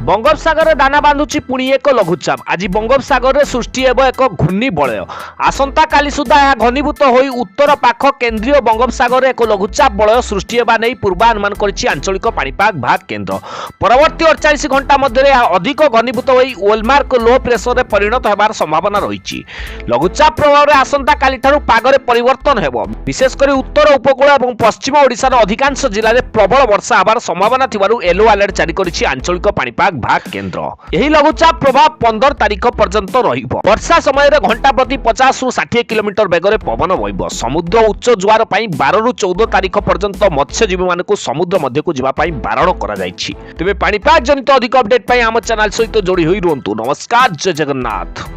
बंगोपसागर दाना बांधुची पुणी एक लघुचाप। आज बंगोपसागर सृष्टि हेब एक घूर्णी बलय। आसंता काली सुधा यह घनीभूत होई उत्तर पाख केंद्रीय बंगोपसागर एक लघुचाप बलय सृष्टि हेबा नै पूर्वानुमान करिछि आंचलिक पाणीपाग विभाग केन्द्र। परवर्ती 48 घंटा मध्य अधिक घनीभूत होई ओलमार्क लो प्रेशर में परिणत होबार संभावना रही। लघुचाप प्रभाव में आसंता काली ठारू पागरे परिवर्तन हेब। विशेषकर उत्तर उपकूल और पश्चिम ओडिशार अधिकांश जिले में प्रबल वर्षा होबार संभावना थिबारु येलो अलर्ट जारी करिछि आंचलिक पाणीपाग विभाग केन्द्र। यही लघुचाप प्रभाव 15 तारीख पर्यंत रहिबो। वर्षा समय घंटा प्रति 50 रु 60 किलोमीटर बेगरे पवन बहिबो। समुद्र उच्च जुआर पई 12 रु 14 तारीख पर्यंत मत्स्यजीवी मानकु समुद्र मध्य को जिबा पई बारण करा जायछि। तेबे पाणीपाग जनित अधिक अपडेट पई हम चैनल सहित जोड़ी होई रुहंतु। नमस्कार, जय जगन्नाथ।